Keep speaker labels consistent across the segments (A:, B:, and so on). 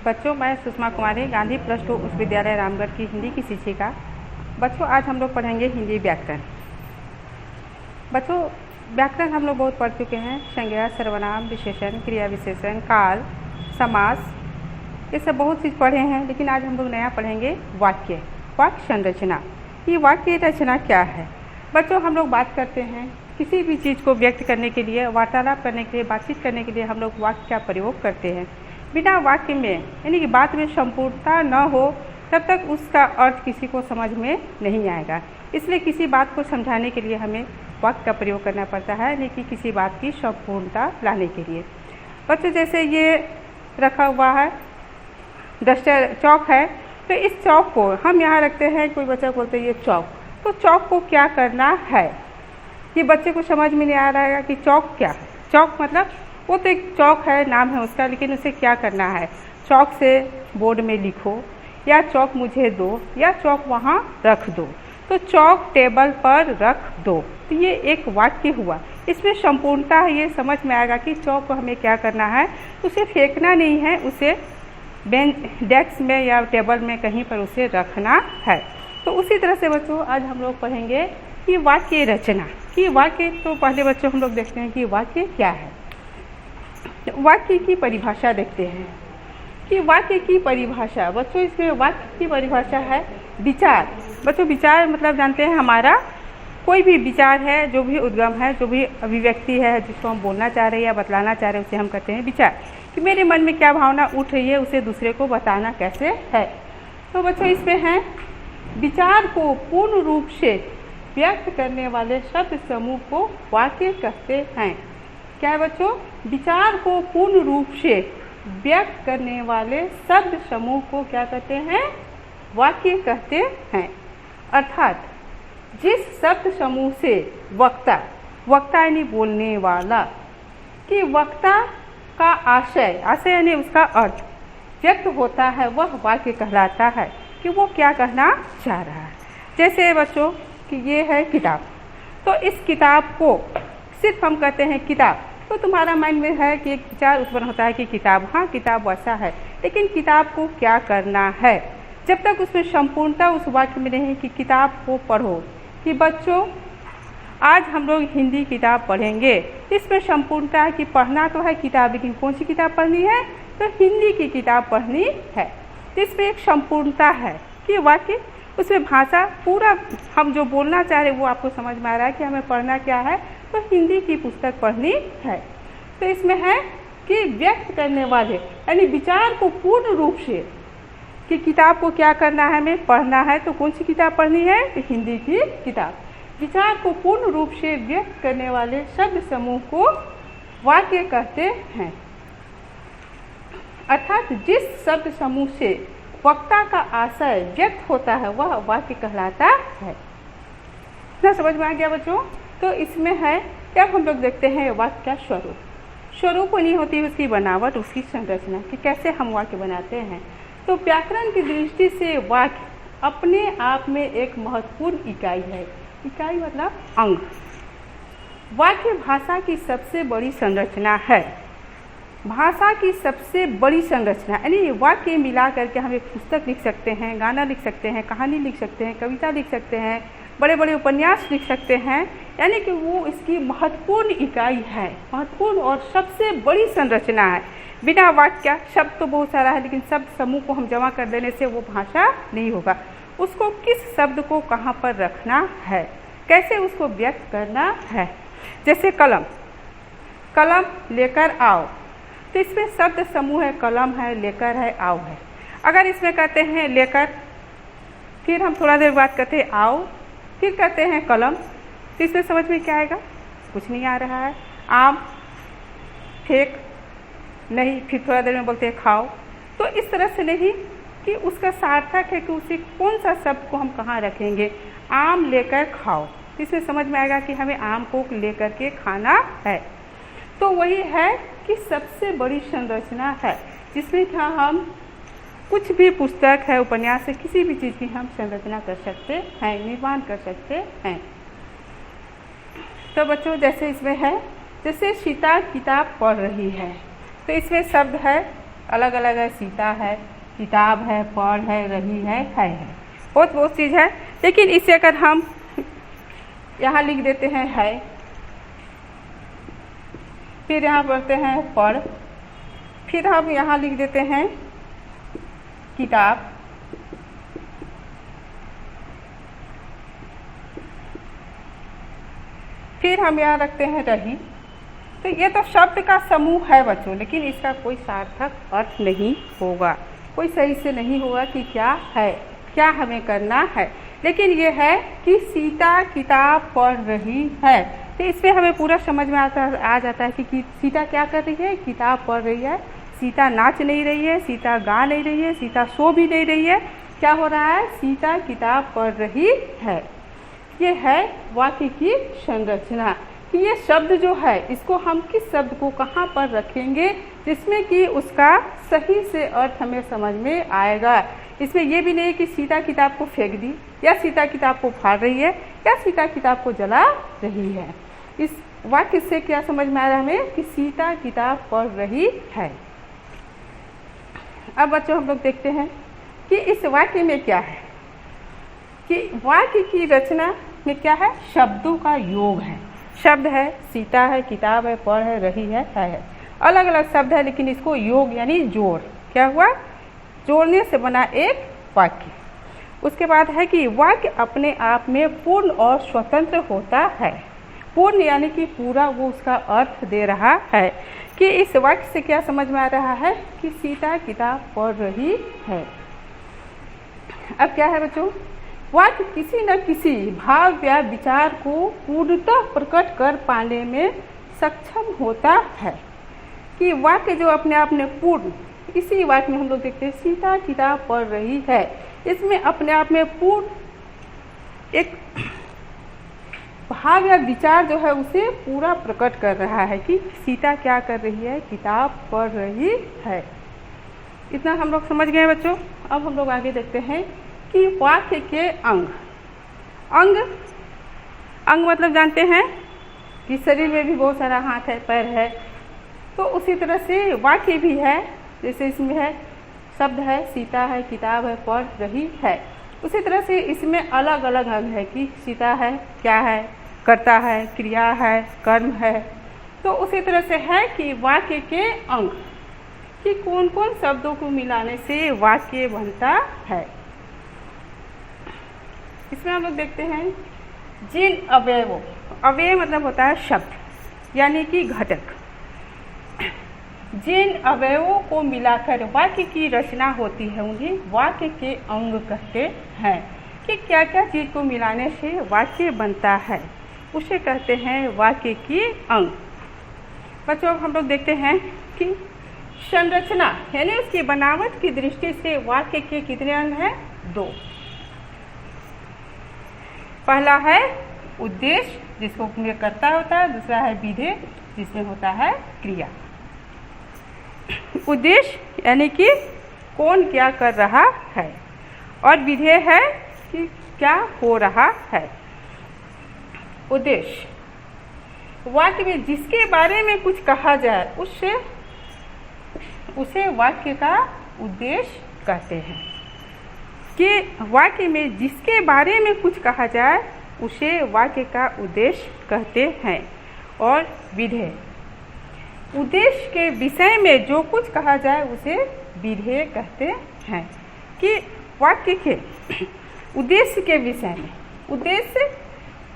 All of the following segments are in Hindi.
A: बच्चों, मैं सुषमा कुमारी गांधी प्लस टू उच्च विद्यालय रामगढ़ की हिंदी की शिक्षिका। बच्चों, आज हम लोग पढ़ेंगे हिंदी व्याकरण। बच्चों, व्याकरण हम लोग बहुत पढ़ चुके हैं। संज्ञा, सर्वनाम, विशेषण, क्रिया विशेषण, काल, समास, ये सब बहुत चीज़ पढ़े हैं। लेकिन आज हम लोग नया पढ़ेंगे वाक्य संरचना। ये वाक्य रचना क्या है? बच्चों, हम लोग बात करते हैं किसी भी चीज़ को व्यक्त करने के लिए, वार्तालाप करने के लिए, बातचीत करने के लिए हम लोग वाक्य का प्रयोग करते हैं। बिना वाक्य में यानी कि बात में संपूर्णता न हो तब तक उसका अर्थ किसी को समझ में नहीं आएगा। इसलिए किसी बात को समझाने के लिए हमें वाक्य का प्रयोग करना पड़ता है, यानी कि किसी बात की संपूर्णता लाने के लिए। बच्चों, जैसे ये रखा हुआ है डस्टर, चौक है, तो इस चौक को हम यहाँ रखते हैं। कोई बच्चा बोलते हैं ये चौक, तो चौक को क्या करना है? ये बच्चे को समझ में नहीं आ रहा है कि चौक क्या है। चौक मतलब वो तो एक चौक है, नाम है उसका, लेकिन उसे क्या करना है? चौक से बोर्ड में लिखो, या चौक मुझे दो, या चौक वहाँ रख दो। तो चौक टेबल पर रख दो, तो ये एक वाक्य हुआ। इसमें संपूर्णता है, ये समझ में आएगा कि चौक को हमें क्या करना है। उसे फेंकना नहीं है, उसे बेंच, डेस्क में या टेबल में कहीं पर उसे रखना है। तो उसी तरह से बच्चों आज हम लोग पढ़ेंगे कि वाक्य रचना। कि वाक्य, तो पहले बच्चों हम लोग देखते हैं कि वाक्य क्या है। वाक्य की परिभाषा देखते हैं कि वाक्य की परिभाषा, बच्चों इसमें वाक्य की परिभाषा है विचार। बच्चों, विचार मतलब जानते हैं हमारा कोई भी विचार है, जो भी उद्गम है, जो भी अभिव्यक्ति है, जिसको हम बोलना चाह रहे हैं या बतलाना चाह रहे हैं, उसे हम कहते हैं विचार। कि मेरे मन में क्या भावना उठ रही है, उसे दूसरे को बताना कैसे है। तो बच्चों इसमें है विचार को पूर्ण रूप से व्यक्त करने वाले शब्द समूह को वाक्य कहते हैं। क्या है बच्चों? विचार को पूर्ण रूप से व्यक्त करने वाले शब्द समूह को क्या कहते हैं? वाक्य कहते हैं। अर्थात जिस शब्द समूह से वक्ता यानी बोलने वाला, कि वक्ता का आशय यानी उसका अर्थ व्यक्त होता है, वह वाक्य कहलाता है कि वो क्या कहना चाह रहा है। जैसे बच्चों कि ये है किताब, तो इस किताब को सिर्फ हम कहते हैं किताब, तो तुम्हारा माइंड में है कि एक विचार उत्पन्न होता है कि किताब, हाँ किताब वैसा है। लेकिन किताब को क्या करना है? जब तक उसमें संपूर्णता उस वाक्य में नहीं कि किताब को पढ़ो। कि बच्चों आज हम लोग हिंदी किताब पढ़ेंगे, इसमें संपूर्णता है कि पढ़ना तो है किताब, लेकिन कौन सी किताब पढ़नी है? तो हिंदी की किताब पढ़नी है। तो इसमें एक संपूर्णता है कि वाक्य, उसमें भाषा पूरा हम जो बोलना चाह रहे हैं वो आपको समझ में आ रहा है कि हमें पढ़ना क्या है, तो हिंदी की पुस्तक पढ़नी है। तो इसमें है कि व्यक्त करने वाले यानी विचार को पूर्ण रूप से, कि किताब को क्या करना है, हमें पढ़ना है, तो कौन सी किताब पढ़नी है? तो हिंदी की किताब। विचार को पूर्ण रूप से व्यक्त करने वाले शब्द समूह को वाक्य कहते हैं। अर्थात जिस शब्द समूह से वक्ता का आशय व्यक्त होता है वह वाक्य कहलाता है। ना समझ में आ गया बच्चों? तो इसमें है क्या, हम लोग देखते हैं वाक्य का स्वरूप। स्वरूप नहीं होती उसकी बनावट, उसकी संरचना, कि कैसे हम वाक्य बनाते हैं। तो व्याकरण की दृष्टि से वाक्य अपने आप में एक महत्वपूर्ण इकाई है। इकाई मतलब अंग। वाक्य भाषा की सबसे बड़ी संरचना है। भाषा की सबसे बड़ी संरचना, यानी वाक्य मिला करके हम एक पुस्तक लिख सकते हैं, गाना लिख सकते हैं, कहानी लिख सकते हैं, कविता लिख सकते हैं, बड़े बड़े उपन्यास लिख सकते हैं। यानी कि वो इसकी महत्वपूर्ण इकाई है, महत्वपूर्ण और सबसे बड़ी संरचना है। बिना वाक्य, शब्द तो बहुत सारा है, लेकिन शब्द समूह को हम जमा कर देने से वो भाषा नहीं होगा। उसको किस शब्द को कहाँ पर रखना है, कैसे उसको व्यक्त करना है। जैसे कलम, कलम लेकर आओ, तो इसमें शब्द समूह है, कलम है, लेकर है, आओ है। अगर इसमें कहते हैं लेकर, फिर हम थोड़ा देर बाद कहते हैं आओ, फिर कहते हैं कलम, तो इसमें समझ में क्या आएगा? कुछ नहीं आ रहा है। आम, फेंक नहीं, फिर थोड़ा देर में बोलते हैं खाओ। तो इस तरह से नहीं कि उसका सार्थक है कि उसे कौन सा शब्द को हम कहाँ रखेंगे। आम लेकर खाओ, इसमें समझ में आएगा कि हमें आम को लेकर के खाना है। तो वही है कि सबसे बड़ी संरचना है, जिसमें क्या हम कुछ भी पुस्तक है, उपन्यास है, किसी भी चीज़ की हम संरचना कर सकते हैं, निर्माण कर सकते हैं। तो बच्चों जैसे इसमें है, जैसे सीता किताब पढ़ रही है, तो इसमें शब्द है अलग अलग है, सीता है, किताब है, पढ़ है, रही है, बहुत बहुत चीज़ है। लेकिन इसे अगर हम यहाँ लिख देते हैं है, फिर यहाँ पढ़ते हैं पढ़, फिर हम यहाँ लिख देते हैं किताब, फिर हम यहाँ रखते हैं रही। तो ये तो शब्द का समूह है बच्चों, लेकिन इसका कोई सार्थक अर्थ नहीं होगा, कोई सही से नहीं होगा कि क्या है, क्या हमें करना है। लेकिन ये है कि सीता किताब पढ़ रही है, तो इसमें हमें पूरा समझ में आ जाता है कि सीता क्या कर रही है, किताब पढ़ रही है। सीता नाच नहीं रही है, सीता गा नहीं रही है, सीता सो भी नहीं रही है। क्या हो रहा है, सीता किताब पढ़ रही है। ये है वाक्य की संरचना कि ये शब्द जो है इसको हम किस शब्द को कहाँ पर रखेंगे जिसमें कि उसका सही से अर्थ हमें समझ में आएगा। इसमें यह भी नहीं कि सीता किताब को फेंक दी, या सीता किताब को फाड़ रही है, या सीता किताब को जला रही है। इस वाक्य से क्या समझ में आ रहा है हमें कि सीता किताब पढ़ रही है। अब बच्चों हम लोग देखते हैं कि इस वाक्य में क्या है, कि वाक्य की रचना में क्या है, शब्दों का योग है। शब्द है, सीता है, किताब है, पढ़ है, रही है, अलग अलग शब्द है, लेकिन इसको योग यानी जोड़, क्या हुआ, जोड़ने से बना एक वाक्य। उसके बाद है कि वाक्य अपने आप में पूर्ण और स्वतंत्र होता है। पूर्ण यानी कि पूरा वो उसका अर्थ दे रहा है कि इस वाक्य से क्या समझ में आ रहा है कि सीता किताब पढ़ रही है। अब क्या है बच्चों, वाक्य किसी न किसी भाव या विचार को पूर्णतः प्रकट कर पाने में सक्षम होता है। कि वाक्य जो अपने आप में पूर्ण, इसी वाक्य में हम लोग देखते हैं सीता किताब पढ़ रही है, इसमें अपने आप में पूर्ण एक भाव या विचार जो है उसे पूरा प्रकट कर रहा है कि सीता क्या कर रही है, किताब पढ़ रही है। इतना हम लोग समझ गए बच्चों। अब हम लोग आगे देखते हैं कि वाक्य के अंग। अंग मतलब जानते हैं कि शरीर में भी बहुत सारा हाथ है, पैर है, तो उसी तरह से वाक्य भी है। जैसे इसमें है शब्द है, सीता है, किताब है, पढ़ रही है, उसी तरह से इसमें अलग अलग अंग है कि सीता है, क्या है, कर्ता है, क्रिया है, कर्म है। तो उसी तरह से है कि वाक्य के अंग कि कौन कौन शब्दों को मिलाने से वाक्य बनता है। इसमें हम लोग देखते हैं जिन अवयवों, अवयव मतलब होता है शब्द यानी कि घटक, जिन अवयवों को मिलाकर वाक्य की रचना होती है उन्हें वाक्य के अंग कहते हैं। कि क्या क्या चीज़ को मिलाने से वाक्य बनता है उसे कहते हैं वाक्य की अंग। बच्चों अब हम लोग देखते हैं कि संरचना यानी उसकी बनावट की दृष्टि से वाक्य के कितने अंग हैं, 2। पहला है उद्देश्य जिसको कर्ता होता है, दूसरा है विधेय जिसमें होता है क्रिया। उद्देश्य यानी कि कौन क्या कर रहा है, और विधेय है कि क्या हो रहा है। उद्देश्य वाक्य में जिसके बारे में कुछ कहा जाए उसे वाक्य का उद्देश्य कहते हैं। कि वाक्य में जिसके बारे में कुछ कहा जाए उसे वाक्य का उद्देश्य कहते हैं। और विधेय उद्देश्य के विषय में जो कुछ कहा जाए उसे विधेय कहते हैं। कि वाक्य के उद्देश्य के विषय में, उद्देश्य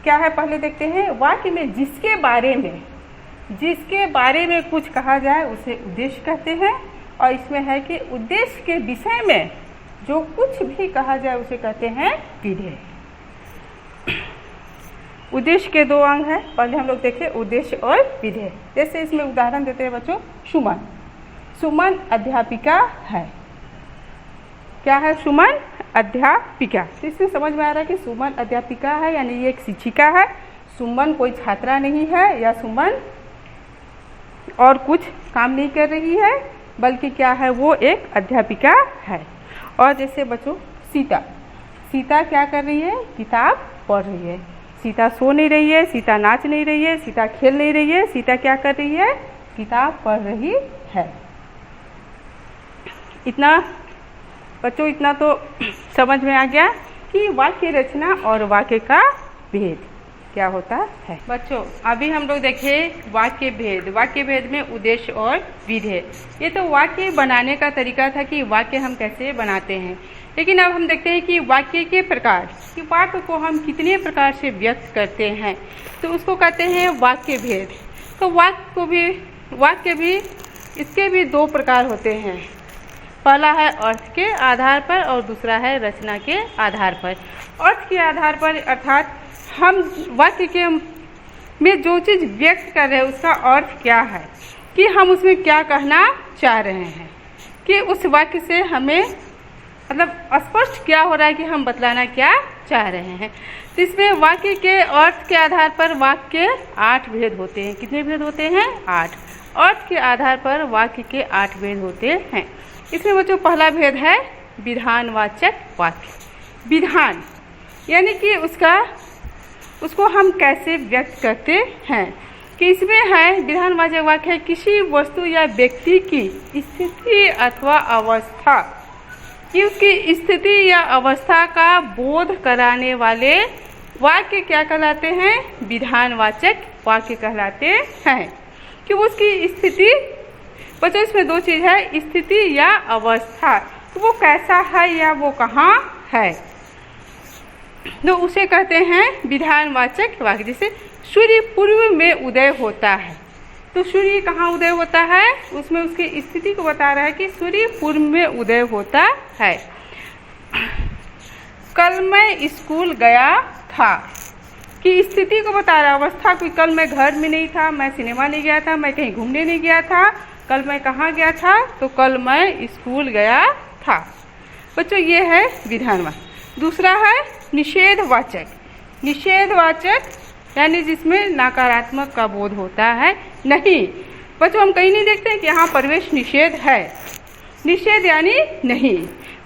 A: क्या है पहले देखते हैं। वाक्य में जिसके बारे में कुछ कहा जाए उसे उद्देश्य कहते हैं। और इसमें है कि उद्देश्य के विषय में जो कुछ भी कहा जाए उसे कहते हैं विधेय। उद्देश्य के 2 अंग हैं, पहले हम लोग देखें उद्देश्य और विधेय। जैसे इसमें उदाहरण देते हैं बच्चों, सुमन अध्यापिका है। क्या है, सुमन अध्यापिका। इससे समझ में आ रहा है कि सुमन अध्यापिका है यानी ये एक शिक्षिका है। सुमन कोई छात्रा नहीं है, या सुमन और कुछ काम नहीं कर रही है, बल्कि क्या है, वो एक अध्यापिका है। और जैसे बच्चों सीता क्या कर रही है, किताब पढ़ रही है। सीता सो नहीं रही है, सीता नाच नहीं रही है, सीता खेल नहीं रही है, सीता क्या कर रही है, किताब पढ़ रही है। इतना बच्चों, इतना तो समझ में आ गया कि वाक्य रचना और वाक्य का भेद क्या होता है। बच्चों अभी हम लोग देखें वाक्य भेद। वाक्य भेद में उद्देश्य और विधि है। ये तो वाक्य बनाने का तरीका था कि वाक्य हम कैसे बनाते हैं, लेकिन अब हम देखते हैं कि वाक्य के प्रकार, कि वाक्य को हम कितने प्रकार से व्यक्त करते हैं, तो उसको कहते हैं वाक्य भेद। तो वाक्य भी इसके भी दो प्रकार होते हैं। पहला है अर्थ के आधार पर और दूसरा है रचना के आधार पर। अर्थ के आधार पर अर्थात हम वाक्य के में जो चीज़ व्यक्त कर रहे हैं उसका अर्थ क्या है, कि हम उसमें क्या कहना चाह रहे हैं, कि उस वाक्य से हमें मतलब स्पष्ट क्या हो रहा है कि हम बतलाना क्या चाह रहे हैं। तो इसमें वाक्य के अर्थ के आधार पर वाक्य 8 भेद होते हैं। कितने भेद होते हैं? 8। अर्थ के आधार पर वाक्य के 8 भेद होते हैं। इसमें बच्चों पहला भेद है विधानवाचक वाक्य। विधान यानी कि उसको हम कैसे व्यक्त करते हैं, कि इसमें है विधानवाचक वाक्य है किसी वस्तु या व्यक्ति की स्थिति अथवा अवस्था, कि उसकी स्थिति या अवस्था का बोध कराने वाले वाक्य क्या कहलाते हैं? विधानवाचक वाक्य कहलाते हैं। कि उसकी स्थिति, बच्चों इसमें दो चीज़ है, स्थिति या अवस्था, तो वो कैसा है या वो कहाँ है, तो उसे कहते हैं विधानवाचक वाक्य। जैसे सूर्य पूर्व में उदय होता है, तो सूर्य कहाँ उदय होता है, उसमें उसकी स्थिति को बता रहा है कि सूर्य पूर्व में उदय होता है। कल मैं स्कूल गया था, कि स्थिति को बता रहा, अवस्था कोई, कल मैं घर में नहीं था, मैं सिनेमा नहीं गया था, मैं कहीं घूमने नहीं गया था, कल मैं कहाँ गया था, तो कल मैं स्कूल गया था। बच्चों ये है विधानवाचक। दूसरा है निषेधवाचक। निषेधवाचक यानी जिसमें नकारात्मक का बोध होता है। नहीं बच्चों, हम कहीं नहीं देखते हैं कि यहाँ प्रवेश निषेध है। निषेध यानी नहीं।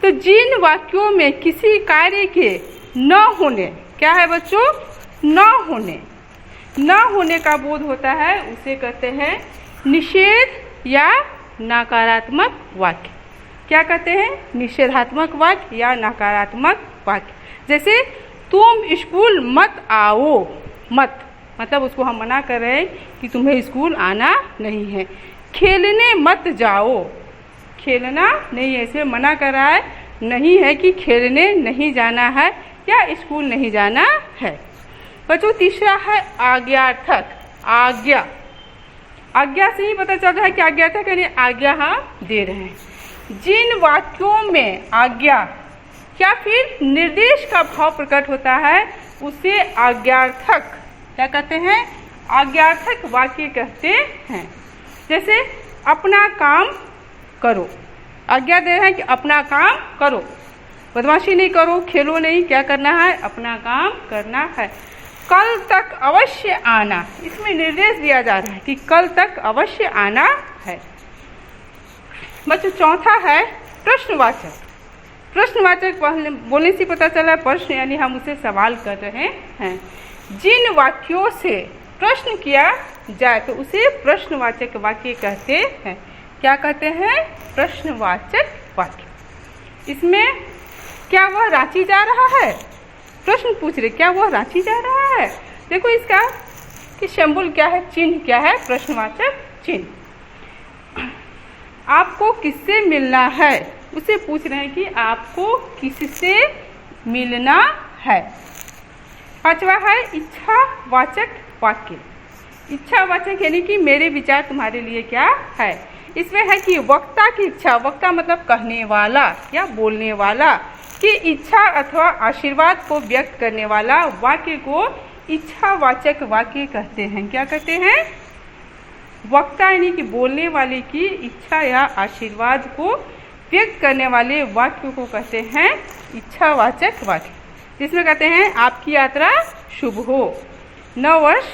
A: तो जिन वाक्यों में किसी कार्य के न होने, क्या है बच्चों? न होने का बोध होता है, उसे कहते हैं निषेध या नकारात्मक वाक्य। क्या कहते हैं? निषेधात्मक वाक्य या नकारात्मक वाक्य। जैसे तुम स्कूल मत आओ, मत मतलब उसको हम मना कर रहे हैं कि तुम्हें स्कूल आना नहीं है। खेलने मत जाओ, खेलना नहीं है, इसमें मना कर रहा है, नहीं है कि खेलने नहीं जाना है या स्कूल नहीं जाना है। बच्चों तीसरा है आज्ञार्थक। आज्ञा, आज्ञा से ही पता चल रहा है कि आज्ञार्थक यानी आज्ञा हम दे रहे हैं। जिन वाक्यों में आज्ञा या फिर निर्देश का भाव प्रकट होता है उसे आज्ञार्थक क्या कहते हैं? आज्ञार्थक वाक्य कहते हैं। जैसे अपना काम करो, आज्ञा दे रहे हैं कि अपना काम करो, बदमाशी नहीं करो, खेलो नहीं, क्या करना है? अपना काम करना है। कल तक अवश्य आना, इसमें निर्देश दिया जा रहा है कि कल तक अवश्य आना है। बच्चों चौथा है प्रश्नवाचक। प्रश्नवाचक बोलने से पता चला प्रश्न यानी हम उसे सवाल कर रहे हैं। जिन वाक्यों से प्रश्न किया जाए तो उसे प्रश्नवाचक वाक्य कहते हैं। क्या कहते हैं? प्रश्नवाचक वाक्य। इसमें क्या वह रांची जा रहा है? प्रश्न पूछ रहे, क्या वह रांची जा रहा है? देखो इसका कि सिंबल क्या है, चिन्ह क्या है? प्रश्नवाचक चिन्ह। आपको किससे मिलना है? उसे पूछ रहे हैं कि आपको किससे मिलना है। पांचवा है इच्छावाचक वाक्य। इच्छावाचक यानी कि मेरे विचार तुम्हारे लिए क्या है। इसमें है कि वक्ता की इच्छा, वक्ता मतलब कहने वाला या बोलने वाला, की इच्छा अथवा आशीर्वाद को व्यक्त करने वाला वाक्य को इच्छावाचक वाक्य कहते हैं। क्या कहते हैं? वक्ता यानी कि बोलने वाले की इच्छा या आशीर्वाद को व्यक्त करने वाले वाक्य को कहते हैं इच्छावाचक वाक्य। जिसमें कहते हैं आपकी यात्रा शुभ हो, नव वर्ष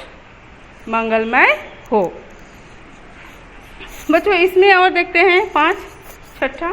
A: मंगलमय हो। बच्चों इसमें और देखते हैं 5 छठा